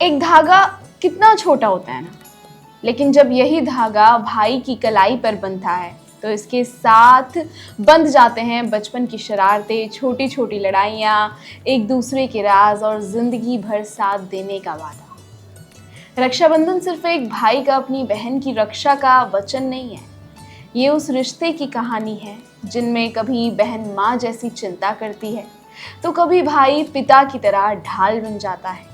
एक धागा कितना छोटा होता है ना, लेकिन जब यही धागा भाई की कलाई पर बंधता है तो इसके साथ बंध जाते हैं बचपन की शरारतें, छोटी छोटी लड़ाइयाँ, एक दूसरे के राज और जिंदगी भर साथ देने का वादा। रक्षाबंधन सिर्फ एक भाई का अपनी बहन की रक्षा का वचन नहीं है, ये उस रिश्ते की कहानी है जिनमें कभी बहन माँ जैसी चिंता करती है तो कभी भाई पिता की तरह ढाल बन जाता है।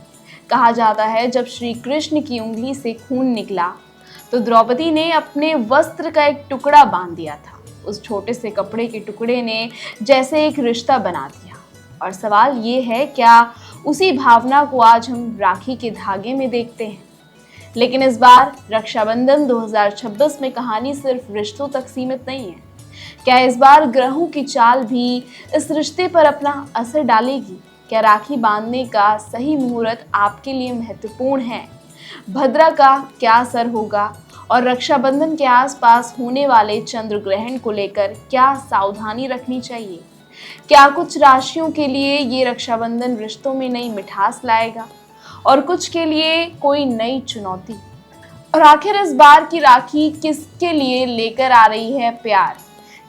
कहा जाता है जब श्री कृष्ण की उंगली से खून निकला तो द्रौपदी ने अपने वस्त्र का एक टुकड़ा बांध दिया था। उस छोटे से कपड़े के टुकड़े ने जैसे एक रिश्ता बना दिया। और सवाल ये है, क्या उसी भावना को आज हम राखी के धागे में देखते हैं? लेकिन इस बार रक्षाबंधन 2026 में कहानी सिर्फ रिश्तों तक सीमित नहीं है। क्या इस बार ग्रहों की चाल भी इस रिश्ते पर अपना असर डालेगी? क्या राखी बांधने का सही मुहूर्त आपके लिए महत्वपूर्ण है? भद्रा का क्या असर होगा? और रक्षाबंधन के आसपास होने वाले चंद्र ग्रहण को लेकर क्या सावधानी रखनी चाहिए? क्या कुछ राशियों के लिए ये रक्षाबंधन रिश्तों में नई मिठास लाएगा और कुछ के लिए कोई नई चुनौती? और आखिर इस बार की राखी किसके लिए लेकर आ रही है प्यार,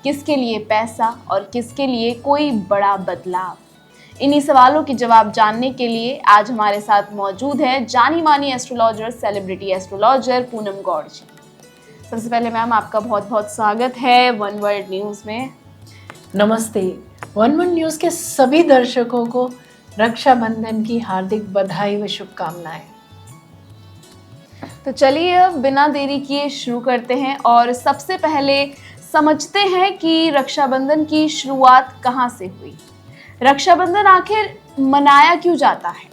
किसके लिए पैसा और किसके लिए कोई बड़ा बदलाव? इन्हीं सवालों के जवाब जानने के लिए आज हमारे साथ मौजूद है जानी मानी astrologer, celebrity astrologer Poonam Gaur ji. सबसे पहले मैम आपका बहुत बहुत स्वागत है वन वर्ल्ड न्यूज़ में। नमस्ते। वन वर्ल्ड न्यूज़ के सभी दर्शकों को रक्षाबंधन की हार्दिक बधाई व शुभकामनाएं। तो चलिए अब बिना देरी किए शुरू करते हैं और सबसे पहले समझते हैं कि रक्षाबंधन की शुरुआत कहाँ से हुई। रक्षाबंधन आखिर मनाया क्यों जाता है?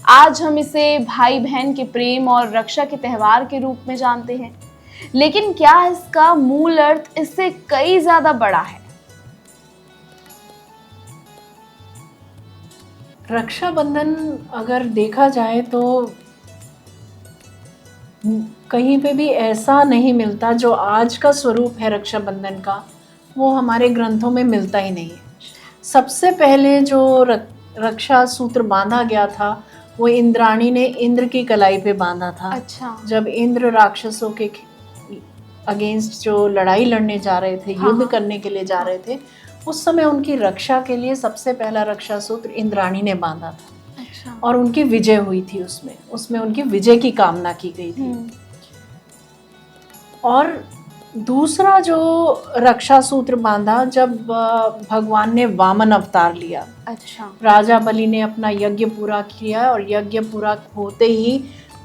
आज हम इसे भाई बहन के प्रेम और रक्षा के त्योहार के रूप में जानते हैं, लेकिन क्या इसका मूल अर्थ इससे कई ज्यादा बड़ा है? रक्षाबंधन अगर देखा जाए तो कहीं पे भी ऐसा नहीं मिलता जो आज का स्वरूप है रक्षाबंधन का, वो हमारे ग्रंथों में मिलता ही नहीं है। सबसे पहले जो रक्षा सूत्र बांधा गया था वो इंद्राणी ने इंद्र की कलाई पे बांधा था। अच्छा। जब इंद्र राक्षसों के अगेंस्ट जो लड़ाई लड़ने जा रहे थे, युद्ध करने के लिए जा रहे थे, उस समय उनकी रक्षा के लिए सबसे पहला रक्षा सूत्र इंद्राणी ने बांधा था। अच्छा। और उनकी विजय हुई थी, उसमें उनकी विजय की कामना की गई थी। और दूसरा जो रक्षा सूत्र बांधा जब भगवान ने वामन अवतार लिया। अच्छा। राजा बलि ने अपना यज्ञ पूरा किया और यज्ञ पूरा होते ही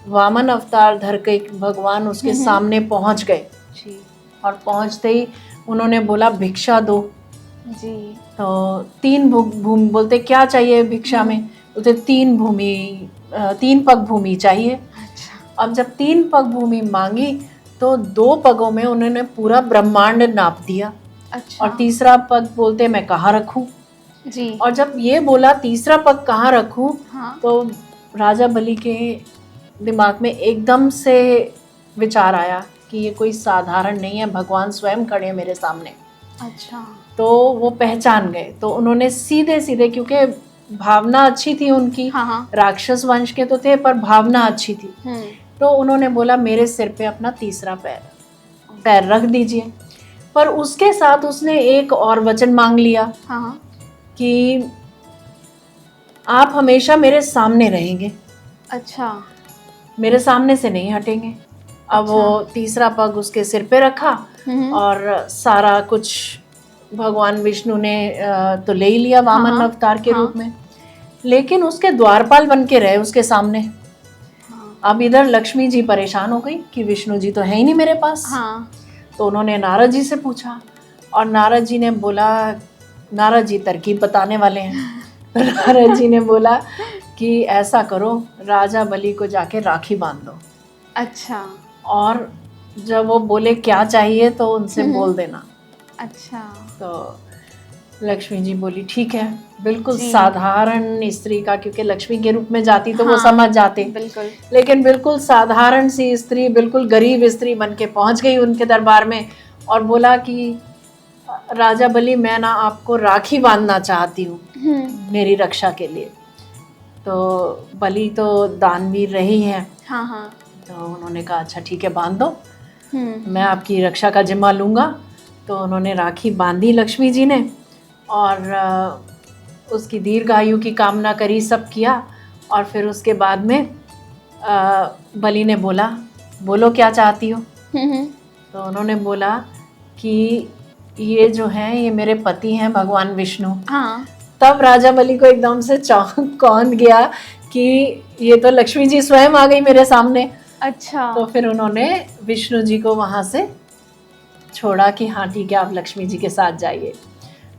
वामन अवतार धर के भगवान उसके सामने पहुंच गए जी। और पहुंचते ही उन्होंने बोला भिक्षा दो जी। तो 3 भूमि, बोलते क्या चाहिए भिक्षा में? बोलते 3 पग भूमि चाहिए। अच्छा। अब जब 3 पग भूमि मांगी तो 2 पगों में उन्होंने पूरा ब्रह्मांड नाप दिया। अच्छा। और तीसरा पग बोलते मैं कहाँ रखूं? जी। और जब ये बोला तीसरा पग कहाँ रखूं, हाँ। तो राजा बलि के दिमाग में एकदम से विचार आया कि ये कोई साधारण नहीं है, भगवान स्वयं खड़े हैं मेरे सामने। अच्छा। तो वो पहचान गए, तो उन्होंने सीधे सीधे, क्योंकि भावना अच्छी थी उनकी, हाँ। राक्षस वंश के तो थे पर भावना अच्छी थी, तो उन्होंने बोला मेरे सिर पे अपना तीसरा पैर रख दीजिए। पर उसके साथ उसने एक और वचन मांग लिया। हाँ। कि आप हमेशा मेरे सामने रहेंगे। अच्छा। मेरे सामने से नहीं हटेंगे। अब वो तीसरा पग उसके सिर पे रखा और सारा कुछ भगवान विष्णु ने तो ले ही लिया वामन अवतार के रूप में, लेकिन उसके द्वारपाल बन के रहे उसके सामने। अब इधर लक्ष्मी जी परेशान हो गई कि विष्णु जी तो है ही नहीं मेरे पास। तो उन्होंने नारद जी से पूछा और नारद जी ने बोला, नारद जी तरकीब बताने वाले हैं, तो नारद जी ने बोला कि ऐसा करो, राजा बलि को जाके राखी बांध दो। अच्छा। और जब वो बोले क्या चाहिए तो उनसे बोल देना। अच्छा। तो लक्ष्मी जी बोली ठीक है, बिल्कुल साधारण स्त्री का, क्योंकि लक्ष्मी के रूप में जाती तो वो समझ जाते, बिल्कुल। लेकिन बिल्कुल साधारण सी स्त्री, बिल्कुल गरीब स्त्री बन के पहुंच गई उनके दरबार में और बोला कि राजा बलि मैं ना आपको राखी बांधना चाहती हूँ मेरी रक्षा के लिए। तो बलि तो दानवीर रही है, हाँ हाँ। तो उन्होंने कहा अच्छा ठीक है बांध दो, हम्म। मैं आपकी रक्षा का जिम्मा लूँगा। तो उन्होंने राखी बांधी लक्ष्मी जी ने, और उसकी दीर्घ आयु की कामना करी, सब किया। और फिर उसके बाद में बलि ने बोला, बोलो क्या चाहती हो। हम्म। तो उन्होंने बोला कि ये जो हैं ये मेरे पति हैं भगवान विष्णु। हाँ। तब राजा बलि को एकदम से चौंक कौंध गया कि ये तो लक्ष्मी जी स्वयं आ गई मेरे सामने। अच्छा। तो फिर उन्होंने विष्णु जी को वहाँ से छोड़ा कि हाँ ठीक है आप लक्ष्मी जी के साथ जाइए।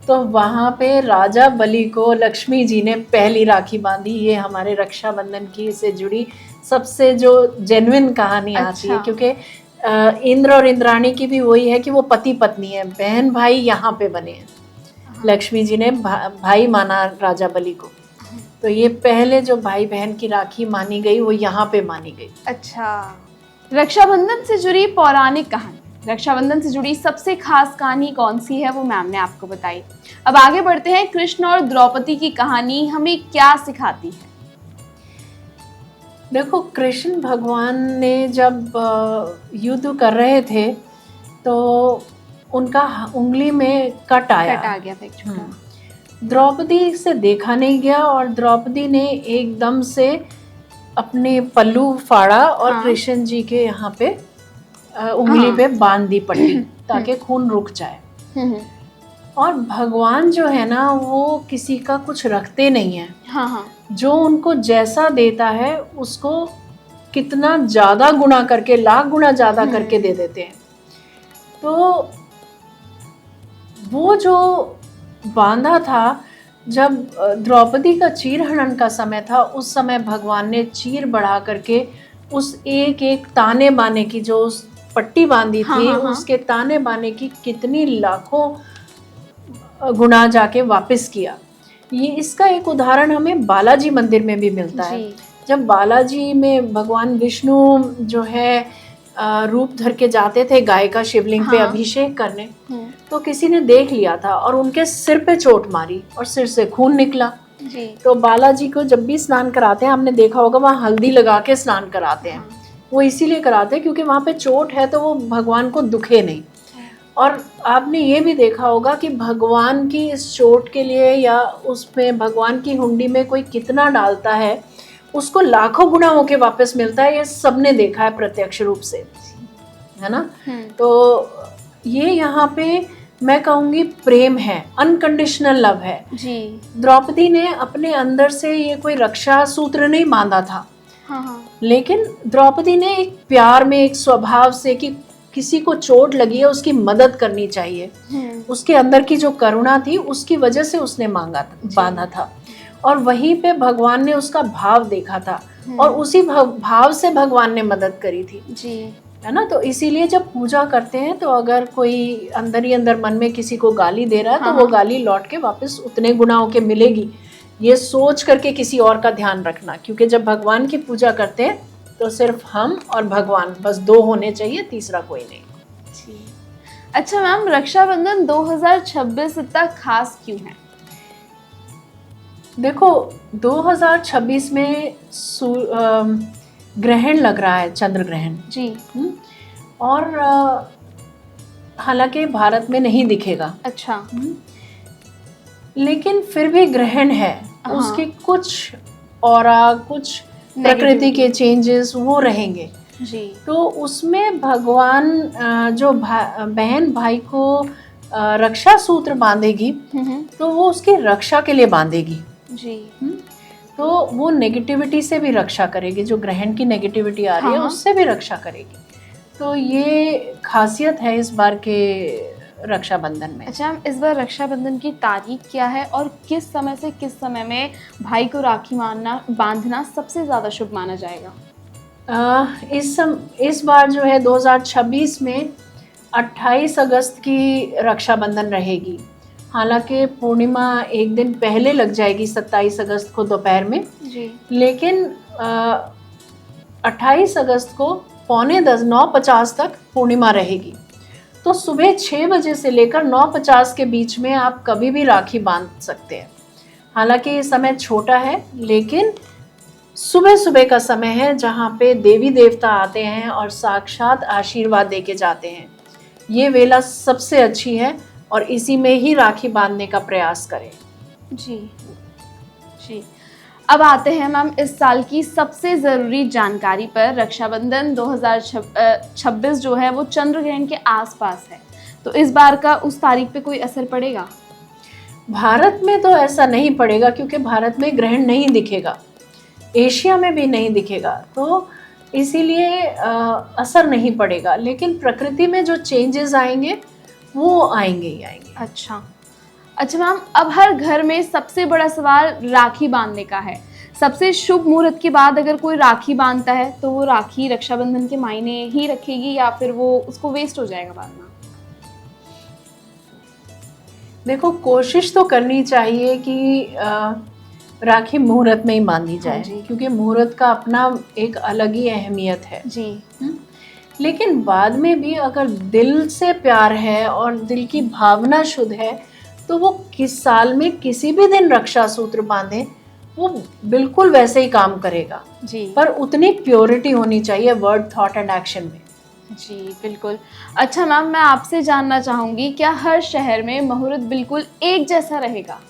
तो वहाँ पे राजा बलि को लक्ष्मी जी ने पहली राखी बांधी। ये हमारे रक्षाबंधन की से जुड़ी सबसे जो जेन्युइन कहानी आती है, अच्छा। क्योंकि इंद्र और इंद्राणी की भी वही है कि वो पति पत्नी है, बहन भाई यहाँ पे बने हैं। लक्ष्मी जी ने भाई माना राजा बलि को, तो ये पहले जो भाई बहन की राखी मानी गई वो यहाँ पे मानी गई। अच्छा, रक्षाबंधन से जुड़ी पौराणिक कहानी, रक्षाबंधन से जुड़ी सबसे खास कहानी कौन सी है वो मैम ने आपको बताई। अब आगे बढ़ते हैं, कृष्ण और द्रौपदी की कहानी हमें क्या सिखाती है। देखो, कृष्ण भगवान ने जब युद्ध कर रहे थे तो उनका उंगली में कट आ गया था एक छोटा। द्रौपदी से देखा नहीं गया और द्रौपदी ने एकदम से अपने पल्लू फाड़ा और हाँ। कृष्ण जी के यहाँ पे उंगली पे बांध दी पट्टी ताकि खून रुक जाए। और भगवान जो है ना वो किसी का कुछ रखते नहीं है। हाँ हाँ। जो जो उनको जैसा देता है उसको कितना ज्यादा गुना करके, लाख गुना ज्यादा करके दे देते हैं। तो वो जो बांधा था, जब द्रौपदी का चीर हनन का समय था, उस समय भगवान ने चीर बढ़ा करके उस एक एक ताने बाने की, जो उस पट्टी बांधी हाँ, थी, हाँ, हाँ। उसके ताने बाने की कितनी लाखों गुना जाके वापस किया। ये इसका एक उदाहरण हमें बालाजी मंदिर में भी मिलता है। जब बालाजी में भगवान विष्णु जो है रूप धर के जाते थे गाय का शिवलिंग पे हाँ। अभिषेक करने, तो किसी ने देख लिया था और उनके सिर पे चोट मारी और सिर से खून निकला। जी। तो बालाजी को जब भी स्नान कराते हैं, आपने देखा होगा वहाँ हल्दी लगा के स्नान कराते हैं। वो इसीलिए कराते हैं क्योंकि वहाँ पे चोट है तो वो भगवान को दुखे नहीं। और आपने ये भी देखा होगा कि भगवान की इस चोट के लिए या उसमें भगवान की हुंडी में कोई कितना डालता है, उसको लाखों गुना होके वापस मिलता है। ये सबने देखा है प्रत्यक्ष रूप से, है ना। तो ये यहाँ पे मैं कहूँगी प्रेम है, अनकंडीशनल लव है। जी। द्रौपदी ने अपने अंदर से ये कोई रक्षा सूत्र नहीं बांधा था। हाँ। लेकिन द्रौपदी ने एक प्यार में, एक स्वभाव से कि किसी को चोट लगी है उसकी मदद करनी चाहिए, उसके अंदर की जो करुणा थी उसकी वजह से उसने मांगा था, बांधा था। और वहीं पे भगवान ने उसका भाव देखा था और उसी भाव से भगवान ने मदद करी थी। जी। है ना। तो इसीलिए जब पूजा करते हैं तो अगर कोई अंदर ही अंदर मन में किसी को गाली दे रहा है, तो वो गाली लौट के वापस उतने गुना होके मिलेगी, ये सोच करके किसी और का ध्यान रखना। क्योंकि जब भगवान की पूजा करते हैं तो सिर्फ हम और भगवान, बस दो होने चाहिए, तीसरा कोई नहीं। जी। अच्छा मैम, रक्षाबंधन 2026 इतना खास क्यों है? देखो, 2026 में ग्रहण लग रहा है, चंद्र ग्रहण। जी। और हालांकि भारत में नहीं दिखेगा। अच्छा। लेकिन फिर भी ग्रहण है, उसके कुछ औरा, कुछ प्रकृति के चेंजेस वो रहेंगे। जी। तो उसमें भगवान जो बहन भाई को रक्षा सूत्र बांधेगी, तो वो उसकी रक्षा के लिए बांधेगी। जी। तो वो नेगेटिविटी से भी रक्षा करेगी, जो ग्रहण की नेगेटिविटी आ रही है उससे भी रक्षा करेगी। तो ये खासियत है इस बार के रक्षाबंधन में। अच्छा, इस बार रक्षाबंधन की तारीख क्या है और किस समय से किस समय में भाई को राखी बांधना सबसे ज़्यादा शुभ माना जाएगा? इस बार जो है 2026 में 28 अगस्त की रक्षाबंधन रहेगी। हालांकि पूर्णिमा एक दिन पहले लग जाएगी 27 अगस्त को दोपहर में। जी। लेकिन 28 अगस्त को 9:50 तक पूर्णिमा रहेगी। तो सुबह 6 बजे से लेकर 9:50 के बीच में आप कभी भी राखी बांध सकते हैं। हालांकि ये समय छोटा है, लेकिन सुबह सुबह का समय है जहाँ पे देवी देवता आते हैं और साक्षात आशीर्वाद देके जाते हैं। ये वेला सबसे अच्छी है और इसी में ही राखी बांधने का प्रयास करें। जी जी। अब आते हैं मैम इस साल की सबसे ज़रूरी जानकारी पर। रक्षाबंधन 2026 जो है वो चंद्र ग्रहण के आसपास है, तो इस बार का उस तारीख पे कोई असर पड़ेगा? भारत में तो ऐसा नहीं पड़ेगा क्योंकि भारत में ग्रहण नहीं दिखेगा, एशिया में भी नहीं दिखेगा, तो इसीलिए असर नहीं पड़ेगा। लेकिन प्रकृति में जो चेंजेस आएंगे वो आएंगे ही आएंगे। अच्छा अच्छा मैम, अब हर घर में सबसे बड़ा सवाल राखी बांधने का है। सबसे शुभ मुहूर्त के बाद अगर कोई राखी बांधता है तो वो राखी रक्षाबंधन के मायने ही रखेगी या फिर वो उसको वेस्ट हो जाएगा बांधना? देखो, कोशिश तो करनी चाहिए कि राखी मुहूर्त में ही बांधी जाए। हाँ जी। क्योंकि मुहूर्त का अपना एक अलग ही अहमियत है जी। लेकिन बाद में भी अगर दिल से प्यार है और दिल की भावना शुद्ध है तो वो किस साल में किसी भी दिन रक्षा सूत्र बांधे, वो बिल्कुल वैसे ही काम करेगा। जी पर उतनी प्योरिटी होनी चाहिए वर्ड, थॉट एंड एक्शन में। जी बिल्कुल। अच्छा मैम, मैं आपसे जानना चाहूँगी, क्या हर शहर में मुहूर्त बिल्कुल एक जैसा रहेगा?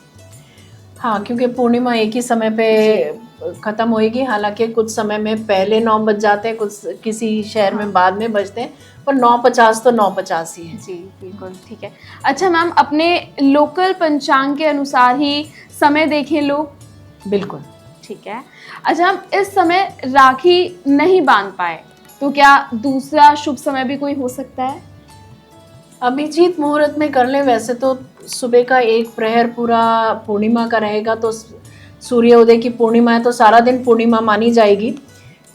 हाँ, क्योंकि पूर्णिमा एक ही समय पे खत्म होएगी। हालांकि कुछ समय में पहले 9 बज जाते हैं, कुछ किसी शहर में बाद में बजते हैं, पर 9:50 तो 9:50 ही है। जी बिल्कुल, ठीक है। अच्छा मैम, अपने लोकल पंचांग के अनुसार ही समय देखें लोग? बिल्कुल। ठीक है। अच्छा, हम इस समय राखी नहीं बांध पाए तो क्या दूसरा शुभ समय भी कोई हो सकता है? अभिजीत मुहूर्त में कर लें। वैसे तो सुबह का एक प्रहर पूरा पूर्णिमा का रहेगा, तो सूर्योदय की पूर्णिमा है तो सारा दिन पूर्णिमा मानी जाएगी।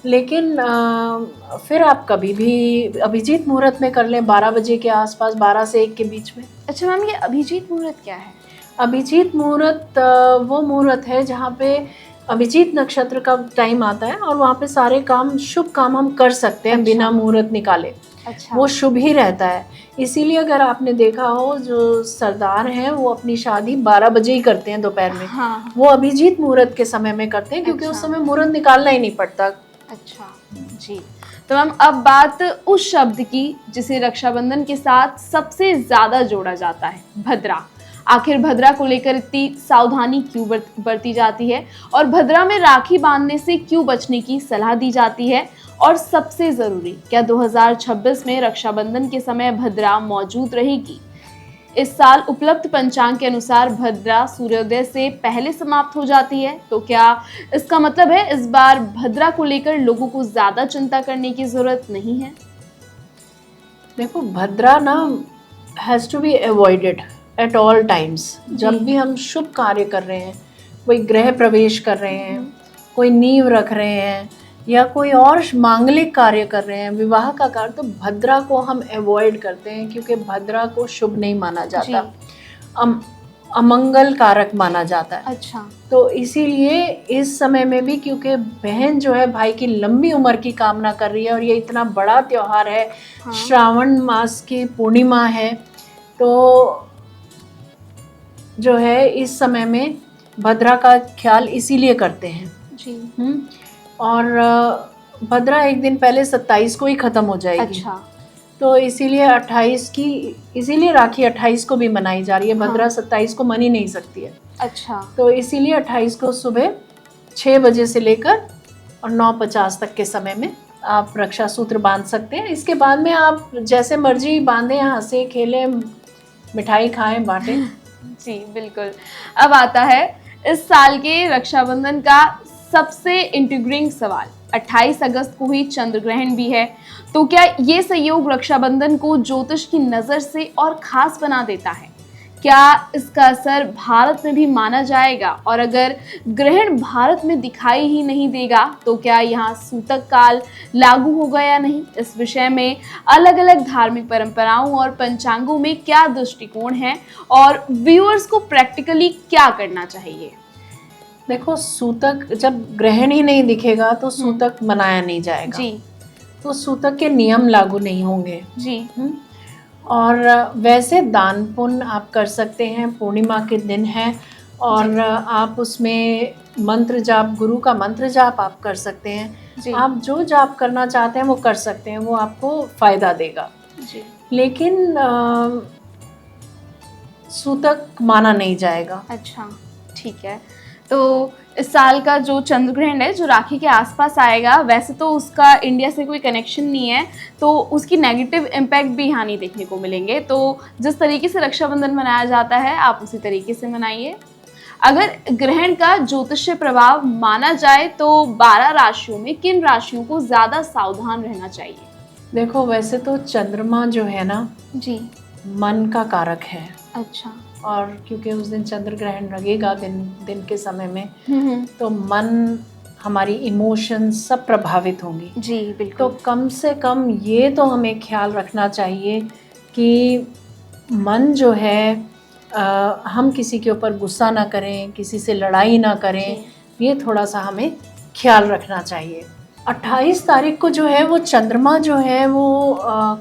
लेकिन फिर आप कभी भी अभिजीत मुहूर्त में कर लें, 12 बजे के आसपास, 12 से 1 के बीच में। अच्छा मैम, ये अभिजीत मुहूर्त क्या है? अभिजीत मुहूर्त वो मुहूर्त है जहाँ पे अभिजीत नक्षत्र का टाइम आता है और वहाँ पे सारे काम, शुभ काम हम कर सकते हैं बिना मुहूर्त निकाले। अच्छा। वो शुभ ही रहता है। इसीलिए अगर आपने देखा हो, जो सरदार हैं वो अपनी शादी 12 बजे ही करते हैं दोपहर में। हाँ। वो अभिजीत मुहूर्त के समय में करते हैं क्योंकि उस समय मुहूर्त निकालना ही नहीं पड़ता। अच्छा जी। तो मैम, अब बात उस शब्द की जिसे रक्षाबंधन के साथ सबसे ज्यादा जोड़ा जाता है, भद्रा। आखिर भद्रा को लेकर इतनी सावधानी क्यों बरती जाती है और भद्रा में राखी बांधने से क्यों बचने की सलाह दी जाती है? और सबसे जरूरी, क्या 2026 में रक्षाबंधन के समय भद्रा मौजूद रहेगी? इस साल उपलब्ध पंचांग के अनुसार भद्रा सूर्योदय से पहले समाप्त हो जाती है, तो क्या इसका मतलब है इस बार भद्रा को लेकर लोगों को ज्यादा चिंता करने की जरूरत नहीं है? देखो, भद्रा ना has to be avoided at all times. जब भी हम शुभ कार्य कर रहे हैं, कोई गृह प्रवेश कर रहे हैं, कोई नींव रख रहे हैं या कोई और मांगलिक कार्य कर रहे हैं, विवाह का कार्य, तो भद्रा को हम अवॉइड करते हैं क्योंकि भद्रा को शुभ नहीं माना जाता, अमंगल कारक माना जाता है। अच्छा। तो इसीलिए इस समय में भी, क्योंकि बहन जो है भाई की लंबी उम्र की कामना कर रही है और ये इतना बड़ा त्योहार है, श्रावण मास की पूर्णिमा है, तो जो है इस समय में भद्रा का ख्याल इसीलिए करते हैं जी। और भद्रा एक दिन पहले 27 को ही खत्म हो जाएगी। अच्छा। तो इसीलिए 28 की, इसीलिए राखी 28 को भी मनाई जा रही है। भद्रा 27 को मनी नहीं सकती है। अच्छा। तो इसीलिए 28 को सुबह 6 बजे से लेकर और 9:50 तक के समय में आप रक्षा सूत्र बांध सकते हैं। इसके बाद में आप जैसे मर्जी बांधें, हंसे खेलें, मिठाई खाएं, बांटें। जी बिल्कुल। अब आता है इस साल के रक्षाबंधन का सबसे इंट्रिगिंग सवाल। 28 अगस्त को ही चंद्र ग्रहण भी है, तो क्या ये संयोग रक्षाबंधन को ज्योतिष की नज़र से और खास बना देता है? क्या इसका असर भारत में भी माना जाएगा? और अगर ग्रहण भारत में दिखाई ही नहीं देगा तो क्या यहाँ सूतक काल लागू होगा या नहीं? इस विषय में अलग अलग धार्मिक परंपराओं और पंचांगों में क्या दृष्टिकोण है और व्यूअर्स को प्रैक्टिकली क्या करना चाहिए? देखो, सूतक जब ग्रहण ही नहीं दिखेगा तो सूतक मनाया नहीं जाएगा जी। तो सूतक के नियम लागू नहीं होंगे जी। और वैसे दान पुण्य आप कर सकते हैं, पूर्णिमा के दिन है और आप उसमें मंत्र जाप, गुरु का मंत्र जाप आप कर सकते हैं। जी। आप जो जाप करना चाहते हैं वो कर सकते हैं, वो आपको फ़ायदा देगा। जी। लेकिन सूतक माना नहीं जाएगा। अच्छा, ठीक है। तो इस साल का जो चंद्र ग्रहण है, जो राखी के आसपास आएगा, वैसे तो उसका इंडिया से कोई कनेक्शन नहीं है, तो उसकी नेगेटिव इम्पैक्ट भी यहाँ नहीं देखने को मिलेंगे। तो जिस तरीके से रक्षाबंधन मनाया जाता है, आप उसी तरीके से मनाइए। अगर ग्रहण का ज्योतिषीय प्रभाव माना जाए तो 12 राशियों में किन राशियों को ज़्यादा सावधान रहना चाहिए? देखो, वैसे तो चंद्रमा जो है ना, जी। मन का कारक है। अच्छा। और क्योंकि उस दिन चंद्र ग्रहण लगेगा दिन के समय में, हम्म। तो मन, हमारी इमोशंस सब प्रभावित होंगी। जी तो बिल्कुल। कम से कम ये तो हमें ख्याल रखना चाहिए कि मन जो है, हम किसी के ऊपर गुस्सा ना करें, किसी से लड़ाई ना करें, ये थोड़ा सा हमें ख्याल रखना चाहिए। 28 तारीख को जो है वो चंद्रमा जो है वो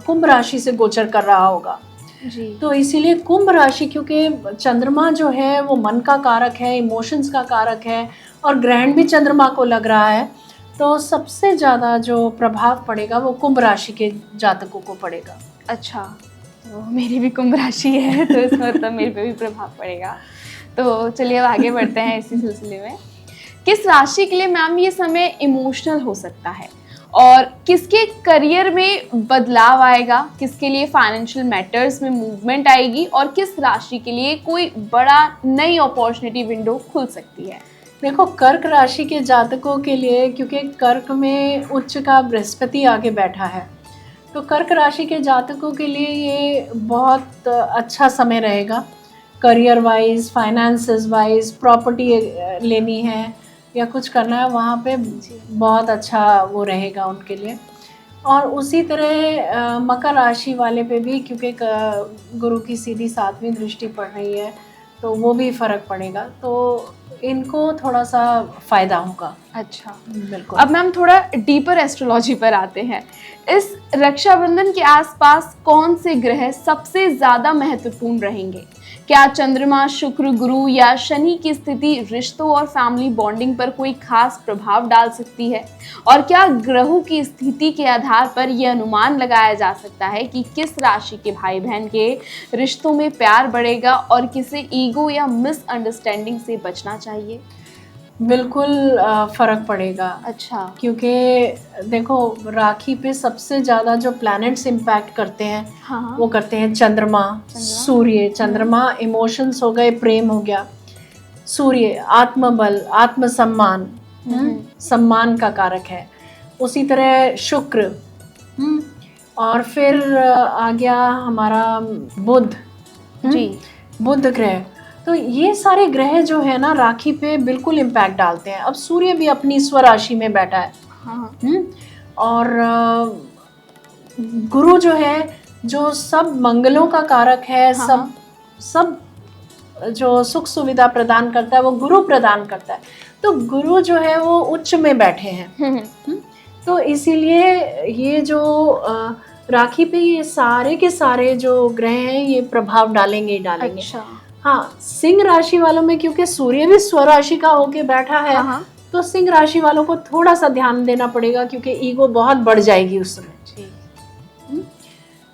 कुंभ राशि से गोचर कर रहा होगा। जी। तो इसीलिए कुंभ राशि, क्योंकि चंद्रमा जो है वो मन का कारक है, इमोशंस का कारक है, और ग्रहण भी चंद्रमा को लग रहा है, तो सबसे ज़्यादा जो प्रभाव पड़ेगा वो कुंभ राशि के जातकों को पड़ेगा। अच्छा, तो मेरी भी कुंभ राशि है, तो इसमें मतलब मेरे पे भी प्रभाव पड़ेगा। तो चलिए अब आगे बढ़ते हैं इसी सिलसिले में। किस राशि के लिए मैम ये समय इमोशनल हो सकता है, और किसके करियर में बदलाव आएगा, किसके लिए फाइनेंशियल मैटर्स में मूवमेंट आएगी, और किस राशि के लिए कोई बड़ा नई अपॉर्चुनिटी विंडो खुल सकती है? देखो, कर्क राशि के जातकों के लिए, क्योंकि कर्क में उच्च का बृहस्पति आगे बैठा है, तो कर्क राशि के जातकों के लिए ये बहुत अच्छा समय रहेगा। Career wise, finances wise, property लेनी है या कुछ करना है, वहाँ पे बहुत अच्छा वो रहेगा उनके लिए। और उसी तरह मकर राशि वाले पे भी, क्योंकि गुरु की सीधी 7वीं दृष्टि पड़ रही है, तो वो भी फ़र्क पड़ेगा, तो इनको थोड़ा सा फ़ायदा होगा। अच्छा, बिल्कुल। अब मैम थोड़ा डीपर एस्ट्रोलॉजी पर आते हैं। इस रक्षाबंधन के आसपास कौन से ग्रह सबसे ज़्यादा महत्वपूर्ण रहेंगे? क्या चंद्रमा, शुक्र, गुरु या शनि की स्थिति रिश्तों और फैमिली बॉन्डिंग पर कोई खास प्रभाव डाल सकती है? और क्या ग्रहों की स्थिति के आधार पर यह अनुमान लगाया जा सकता है कि किस राशि के भाई बहन के रिश्तों में प्यार बढ़ेगा और किसे ईगो या मिसअंडरस्टैंडिंग से बचना चाहिए? बिल्कुल फ़र्क पड़ेगा। अच्छा। क्योंकि देखो, राखी पे सबसे ज़्यादा जो प्लैनेट्स इम्पैक्ट करते हैं, हाँ। वो करते हैं चंद्रमा, सूर्य। चंद्रमा इमोशंस हो गए, प्रेम हो गया। सूर्य आत्मबल, आत्मसम्मान, सम्मान का कारक है। उसी तरह शुक्र, और फिर आ गया हमारा बुध। जी। बुध ग्रह। तो ये सारे ग्रह जो है ना, राखी पे बिल्कुल इम्पैक्ट डालते हैं। अब सूर्य भी अपनी स्वराशि में बैठा है। हाँ। और गुरु जो है, जो सब मंगलों का कारक है, सब जो सुख सुविधा प्रदान करता है वो गुरु प्रदान करता है। तो गुरु जो है वो उच्च में बैठे हैं। तो इसीलिए ये जो राखी पे ये सारे के सारे जो ग्रह हैं, ये प्रभाव डालेंगे ही डालेंगे। अच्छा। हाँ, सिंह राशि वालों में क्योंकि सूर्य भी स्वराशि का होके बैठा है, तो सिंह राशि वालों को थोड़ा सा ध्यान देना पड़ेगा, क्योंकि ईगो बहुत बढ़ जाएगी उस समय।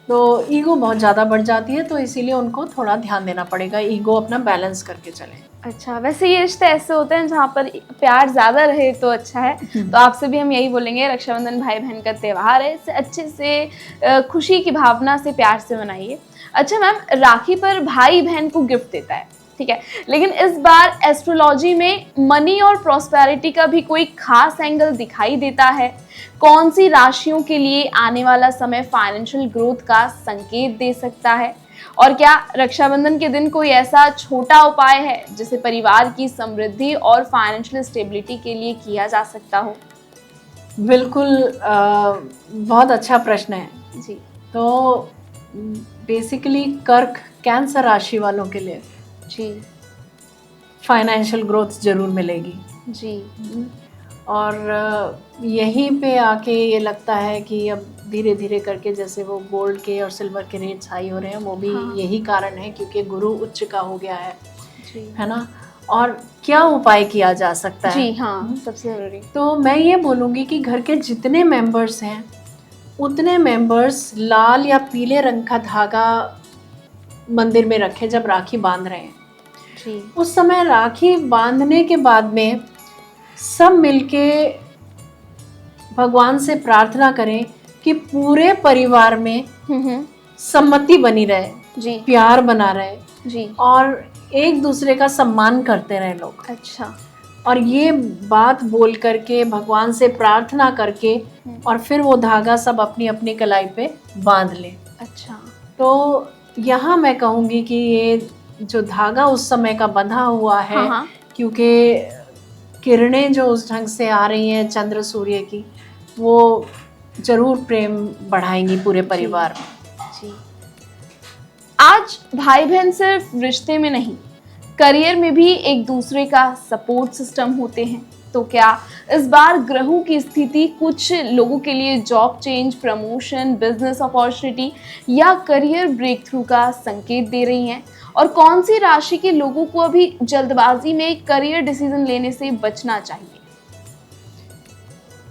तो ईगो बहुत ज़्यादा बढ़ जाती है, तो इसीलिए उनको थोड़ा ध्यान देना पड़ेगा, ईगो अपना बैलेंस करके चलें। अच्छा, वैसे ये रिश्ते ऐसे होते हैं जहाँ पर प्यार ज़्यादा रहे तो अच्छा है। तो आपसे भी हम यही बोलेंगे, रक्षाबंधन भाई बहन का त्यौहार है, इसे अच्छे से खुशी की भावना से प्यार से मनाइए। अच्छा मैम, राखी पर भाई बहन को गिफ्ट देता है, ठीक है, लेकिन इस बार एस्ट्रोलॉजी में मनी और प्रॉस्पेरिटी का भी कोई खास एंगल दिखाई देता है। कौन सी राशियों के लिए आने वाला समय फाइनेंशियल ग्रोथ का संकेत दे सकता है? और क्या रक्षाबंधन के दिन कोई ऐसा छोटा उपाय है जिसे परिवार की समृद्धि और फाइनेंशियल स्टेबिलिटी के लिए किया जा सकता हो? बिल्कुल, बहुत अच्छा प्रश्न है जी। तो बेसिकली कर्क, कैंसर राशि वालों के लिए जी फाइनेंशियल ग्रोथ जरूर मिलेगी जी। और यहीं पे आके ये लगता है कि अब धीरे धीरे करके जैसे वो गोल्ड के और सिल्वर के रेट्स हाई हो रहे हैं, वो भी यही कारण है, क्योंकि गुरु उच्च का हो गया है ना। और क्या उपाय किया जा सकता है। जी हाँ, सबसे जरूरी। तो मैं ये बोलूँगी कि घर के जितने मेंबर्स हैं उतने मेंबर्स लाल या पीले रंग का धागा मंदिर में रखें जब राखी बांध रहे हैं। जी उस समय राखी बांधने के बाद में सब मिलके भगवान से प्रार्थना करें कि पूरे परिवार में सम्मति बनी रहे, जी प्यार बना रहे जी। और एक दूसरे का सम्मान करते रहे लोग। अच्छा। और ये बात बोल करके भगवान से प्रार्थना करके और फिर वो धागा सब अपनी अपनी कलाई पे बांध ले। अच्छा। तो यहाँ मैं कहूँगी कि ये जो धागा उस समय का बंधा हुआ है, हाँ हाँ। क्योंकि किरणें जो उस ढंग से आ रही हैं चंद्र सूर्य की, वो जरूर प्रेम बढ़ाएंगी पूरे परिवार में। जी। आज भाई बहन सिर्फ रिश्ते में नहीं, करियर में भी एक दूसरे का सपोर्ट सिस्टम होते हैं। तो क्या इस बार ग्रहों की स्थिति कुछ लोगों के लिए job change, promotion, business opportunity या करियर ब्रेक थ्रू का संकेत दे रही हैं? और कौन सी राशि के लोगों को अभी जल्दबाजी में करियर डिसीजन लेने से बचना चाहिए?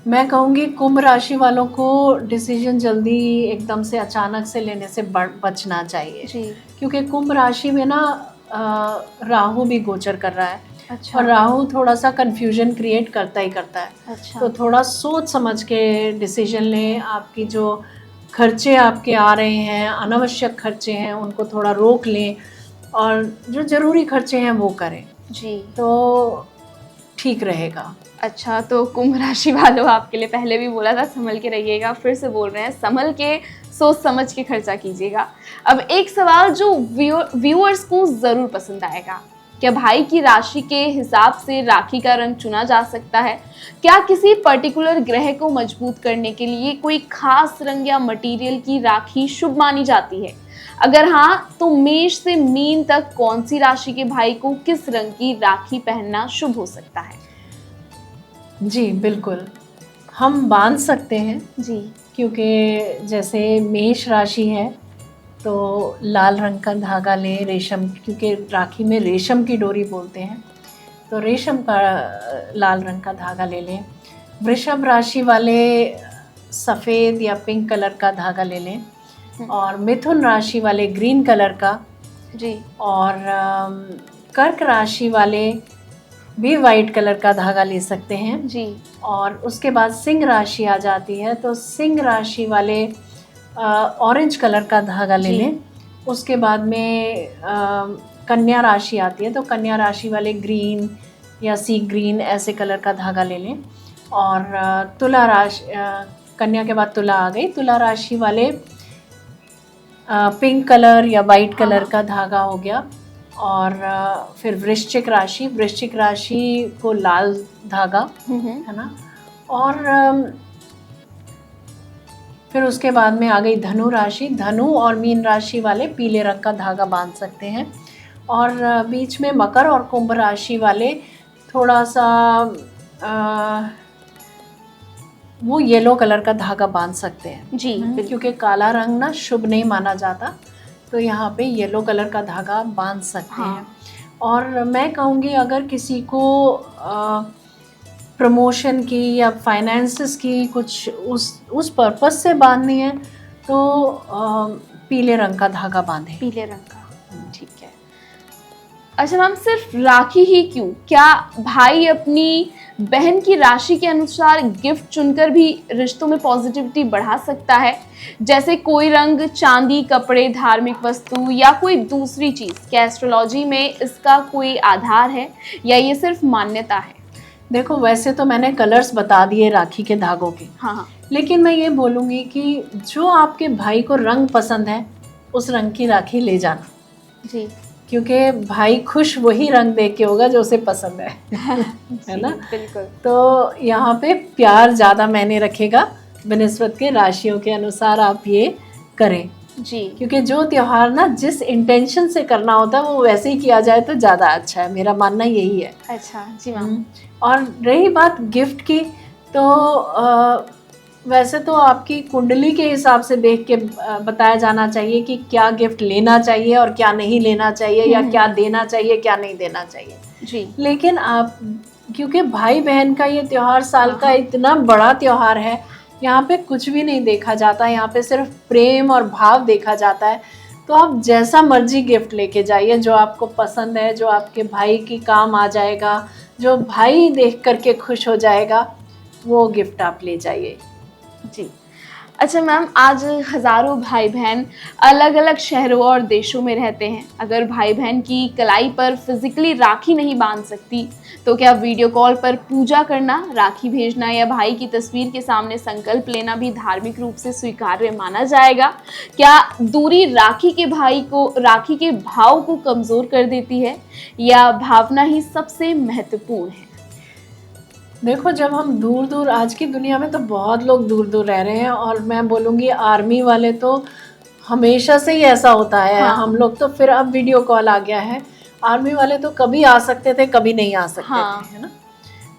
मैं कहूँगी कुंभ राशि वालों को डिसीजन जल्दी एकदम से अचानक से लेने से बचना चाहिए जी। क्योंकि कुंभ राशि में ना राहु भी गोचर कर रहा है। अच्छा। और राहु थोड़ा सा कंफ्यूजन क्रिएट करता ही करता है। अच्छा। तो थोड़ा सोच समझ के डिसीजन लें। आपकी जो खर्चे आपके आ रहे हैं, अनावश्यक खर्चे हैं, उनको थोड़ा रोक लें और जो ज़रूरी खर्चे हैं वो करें। जी। तो ठीक रहेगा। अच्छा, तो कुंभ राशि वालों, आपके लिए पहले भी बोला था संभल के रहिएगा, फिर से बोल रहे हैं संभल के, सोच समझ के खर्चा कीजिएगा। अब एक सवाल जो व्यूअर्स को जरूर पसंद आएगा, क्या भाई की राशि के हिसाब से राखी का रंग चुना जा सकता है? क्या किसी पर्टिकुलर ग्रह को मजबूत करने के लिए कोई खास रंग या मटेरियल की राखी शुभ मानी जाती है? अगर हाँ, तो मेष से मीन तक कौन सी राशि के भाई को किस रंग की राखी पहनना शुभ हो सकता है? जी बिल्कुल, हम बांध सकते हैं जी। क्योंकि जैसे मेष राशि है तो लाल रंग का धागा लें, रेशम, क्योंकि राखी में रेशम की डोरी बोलते हैं, तो रेशम का लाल रंग का धागा ले लें। वृषभ राशि वाले सफ़ेद या पिंक कलर का धागा ले लें और मिथुन राशि वाले ग्रीन कलर का। जी। और कर्क राशि वाले भी वाइट कलर का धागा ले सकते हैं। जी। और उसके बाद सिंह राशि आ जाती है, तो सिंह राशि वाले ऑरेंज कलर का धागा ले लें। उसके बाद में कन्या राशि आती है, तो कन्या राशि वाले ग्रीन या सी ग्रीन ऐसे कलर का धागा ले लें। और तुला राशि, कन्या के बाद तुला आ गई, तुला राशि वाले पिंक कलर या वाइट कलर का धागा हो गया। और फिर वृश्चिक राशि को लाल धागा, है ना। और फिर उसके बाद में आ गई धनु राशि, धनु और मीन राशि वाले पीले रंग का धागा बांध सकते हैं। और बीच में मकर और कुंभ राशि वाले थोड़ा सा वो येलो कलर का धागा बांध सकते हैं। जी। क्योंकि काला रंग ना शुभ नहीं माना जाता, तो यहाँ पे येलो कलर का धागा बांध सकते हैं। और मैं कहूँगी अगर किसी को प्रमोशन की या फाइनेंसेस की कुछ उस पर्पस से बांधनी है तो पीले रंग का धागा बांधें। पीले रंग का, ठीक है। अच्छा मैम, सिर्फ राखी ही क्यों, क्या भाई अपनी बहन की राशि के अनुसार गिफ्ट चुनकर भी रिश्तों में पॉजिटिविटी बढ़ा सकता है? जैसे कोई रंग, चांदी, कपड़े, धार्मिक वस्तु या कोई दूसरी चीज, क्या एस्ट्रोलॉजी में इसका कोई आधार है या ये सिर्फ मान्यता है? देखो, वैसे तो मैंने कलर्स बता दिए राखी के धागों के, हाँ, लेकिन मैं ये बोलूँगी कि जो आपके भाई को रंग पसंद है उस रंग की राखी ले जाना। जी। क्योंकि भाई खुश वही रंग देख के होगा जो उसे पसंद है है ना। बिल्कुल। तो यहाँ पे प्यार ज़्यादा मायने रखेगा, बनिस्बत के राशियों के अनुसार आप ये करें। जी। क्योंकि जो त्योहार ना जिस इंटेंशन से करना होता है वो वैसे ही किया जाए तो ज़्यादा अच्छा है, मेरा मानना यही है। अच्छा जी मैम। और रही बात गिफ्ट की, तो वैसे तो आपकी कुंडली के हिसाब से देख के बताया जाना चाहिए कि क्या गिफ्ट लेना चाहिए और क्या नहीं लेना चाहिए, या क्या देना चाहिए क्या नहीं देना चाहिए। जी। लेकिन आप, क्योंकि भाई बहन का ये त्योहार साल का इतना बड़ा त्योहार है, यहाँ पे कुछ भी नहीं देखा जाता, यहाँ पे सिर्फ प्रेम और भाव देखा जाता है। तो आप जैसा मर्जी गिफ्ट लेके जाइए, जो आपको पसंद है, जो आपके भाई की काम आ जाएगा, जो भाई देख करके खुश हो जाएगा, वो गिफ्ट आप ले जाइए। जी। अच्छा मैम, आज हज़ारों भाई बहन अलग अलग शहरों और देशों में रहते हैं। अगर भाई बहन की कलाई पर फिजिकली राखी नहीं बांध सकती, तो क्या वीडियो कॉल पर पूजा करना, राखी भेजना या भाई की तस्वीर के सामने संकल्प लेना भी धार्मिक रूप से स्वीकार्य माना जाएगा? क्या दूरी राखी के भाव को कमज़ोर कर देती है, या भावना ही सबसे महत्वपूर्ण है? देखो, जब हम दूर दूर, आज की दुनिया में तो बहुत लोग दूर दूर रह रहे हैं, और मैं बोलूँगी आर्मी वाले तो हमेशा से ही ऐसा होता है। हाँ। हम लोग तो फिर अब वीडियो कॉल आ गया है, आर्मी वाले तो कभी आ सकते थे, कभी नहीं आ सकते हाँ। थे, है ना।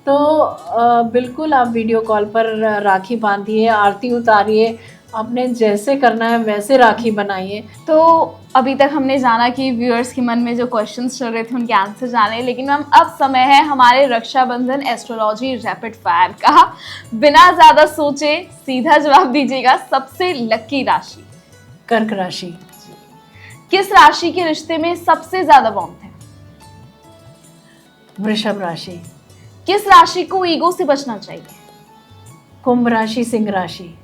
तो बिल्कुल आप वीडियो कॉल पर राखी बांधिए, आरती उतारिए, आपने जैसे करना है वैसे राखी बनाइए। तो अभी तक हमने जाना कि व्यूअर्स के मन में जो क्वेश्चंस चल रहे थे उनके आंसर जाने, लेकिन मैम अब समय है हमारे रक्षाबंधन एस्ट्रोलॉजी रैपिड फायर का। बिना ज़्यादा सोचे सीधा जवाब दीजिएगा, सबसे लकी राशि? कर्क राशि। किस राशि के रिश्ते में सबसे ज़्यादा वार्मथ है? वृषभ राशि। किस राशि को ईगो से बचना चाहिए? कुंभ राशि, सिंह राशि।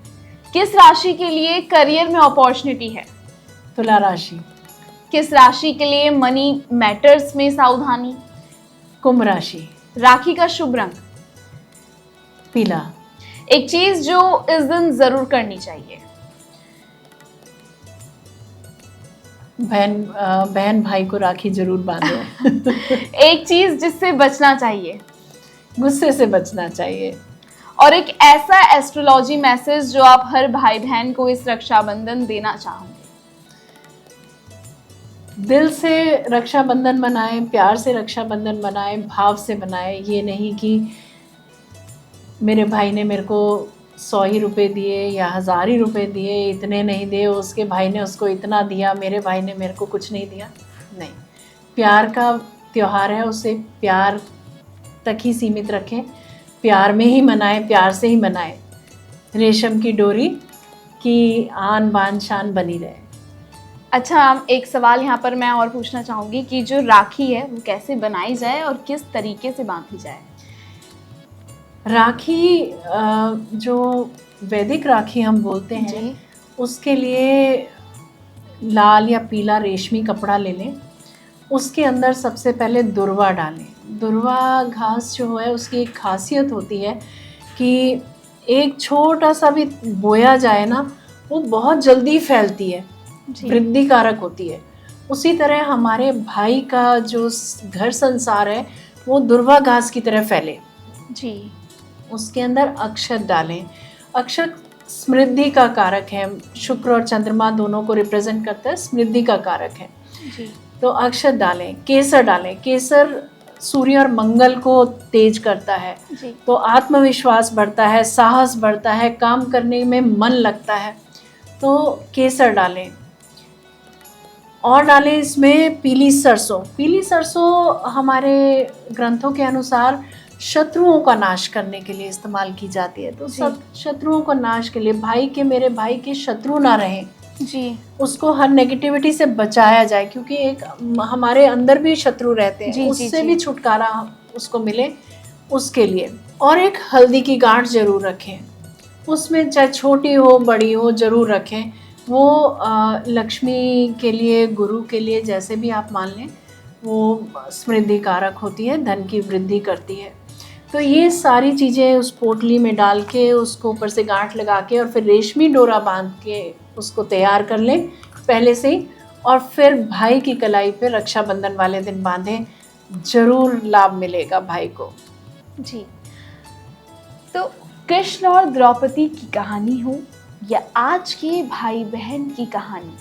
किस राशि के लिए करियर में अपॉर्चुनिटी है? तुला राशि। किस राशि के लिए मनी मैटर्स में सावधानी? कुंभ राशि। राखी का शुभ रंग? पीला। एक चीज जो इस दिन जरूर करनी चाहिए? बहन भाई को राखी जरूर बांधे। एक चीज जिससे बचना चाहिए? गुस्से से बचना चाहिए। और एक ऐसा एस्ट्रोलॉजी मैसेज जो आप हर भाई बहन को इस रक्षाबंधन देना चाहोगे? दिल से रक्षाबंधन मनाएं, प्यार से रक्षाबंधन मनाएं, भाव से मनाएं। ये नहीं कि मेरे भाई ने मेरे को 100 ही रुपए दिए या 1000 ही रुपए दिए, इतने नहीं दिए, उसके भाई ने उसको इतना दिया, मेरे भाई ने मेरे को कुछ नहीं दिया। नहीं, प्यार का त्योहार है, उसे प्यार तक ही सीमित रखें, प्यार में ही मनाएं, प्यार से ही मनाएं। रेशम की डोरी की आन बान शान बनी रहे। अच्छा, एक सवाल यहाँ पर मैं और पूछना चाहूँगी कि जो राखी है वो कैसे बनाई जाए और किस तरीके से बांधी जाए? राखी, जो वैदिक राखी हम बोलते हैं, उसके लिए लाल या पीला रेशमी कपड़ा ले लें। उसके अंदर सबसे पहले दुर्वा डालें। दुर्वा घास जो है, उसकी एक खासियत होती है कि एक छोटा सा भी बोया जाए ना, वो बहुत जल्दी फैलती है, वृद्धि कारक होती है। उसी तरह हमारे भाई का जो घर संसार है वो दुर्वा घास की तरह फैले। जी। उसके अंदर अक्षत डालें। अक्षत समृद्धि का कारक है, शुक्र और चंद्रमा दोनों को रिप्रेजेंट करता है, समृद्धि का कारक है। जी। तो अक्षत डालें। केसर डालें। केसर सूर्य और मंगल को तेज करता है। जी। तो आत्मविश्वास बढ़ता है, साहस बढ़ता है, काम करने में मन लगता है। तो केसर डालें। और डालें इसमें पीली सरसों। पीली सरसों हमारे ग्रंथों के अनुसार शत्रुओं का नाश करने के लिए इस्तेमाल की जाती है। तो सब शत्रुओं को नाश के लिए, भाई के, मेरे भाई के शत्रु ना रहें, जी, उसको हर नेगेटिविटी से बचाया जाए, क्योंकि एक हमारे अंदर भी शत्रु रहते हैं, उससे भी छुटकारा उसको मिले, उसके लिए। और एक हल्दी की गांठ जरूर रखें, उसमें चाहे छोटी हो बड़ी हो जरूर रखें। वो लक्ष्मी के लिए, गुरु के लिए, जैसे भी आप मान लें, वो समृद्धि कारक होती है, धन की वृद्धि करती है। तो ये सारी चीज़ें उस पोटली में डाल के, उसको ऊपर से गांठ लगा के, और फिर रेशमी डोरा बांध के उसको तैयार कर लें पहले से ही, और फिर भाई की कलाई पे रक्षाबंधन वाले दिन बांधें। जरूर लाभ मिलेगा भाई को। जी। तो कृष्ण और द्रौपदी की कहानी हो या आज के भाई बहन की कहानी,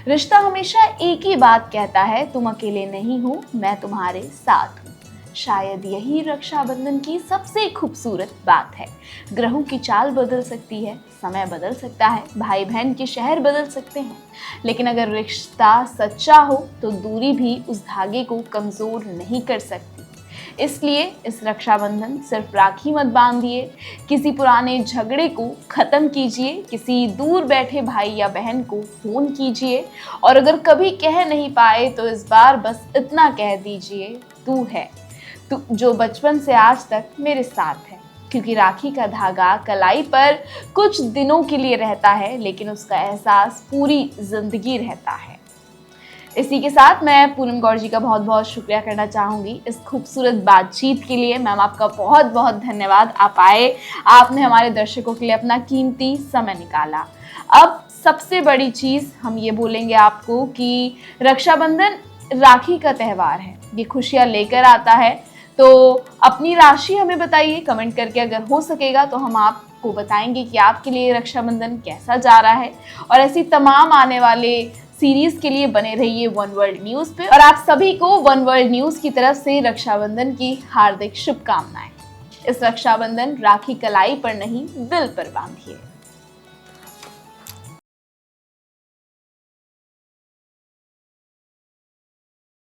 रिश्ता हमेशा एक ही बात कहता है, तुम अकेले नहीं हो, मैं तुम्हारे साथ हूँ। शायद यही रक्षाबंधन की सबसे खूबसूरत बात है। ग्रहों की चाल बदल सकती है, समय बदल सकता है, भाई बहन के शहर बदल सकते हैं, लेकिन अगर रिश्ता सच्चा हो तो दूरी भी उस धागे को कमज़ोर नहीं कर सकती। इसलिए इस रक्षाबंधन सिर्फ राखी मत बांधिए, किसी पुराने झगड़े को ख़त्म कीजिए, किसी दूर बैठे भाई या बहन को फ़ोन कीजिए, और अगर कभी कह नहीं पाए तो इस बार बस इतना कह दीजिए, तू है, तू जो बचपन से आज तक मेरे साथ है। क्योंकि राखी का धागा कलाई पर कुछ दिनों के लिए रहता है, लेकिन उसका एहसास पूरी ज़िंदगी रहता है। इसी के साथ मैं पूनम गौर जी का बहुत बहुत शुक्रिया करना चाहूँगी इस खूबसूरत बातचीत के लिए। मैम, आपका बहुत बहुत धन्यवाद। आप आए, आपने हमारे दर्शकों के लिए अपना कीमती समय निकाला। अब सबसे बड़ी चीज़ हम ये बोलेंगे आपको कि रक्षाबंधन राखी का त्यौहार है, ये खुशियाँ लेकर आता है। तो अपनी राशि हमें बताइए कमेंट करके, अगर हो सकेगा तो हम आपको बताएंगे कि आपके लिए रक्षाबंधन कैसा जा रहा है। और ऐसी तमाम आने वाले सीरीज के लिए बने रहिए वन वर्ल्ड न्यूज़ पे। और आप सभी को वन वर्ल्ड न्यूज़ की तरफ से रक्षाबंधन की हार्दिक शुभकामनाएं। इस रक्षाबंधन राखी कलाई पर नहीं, दिल पर बांधिए।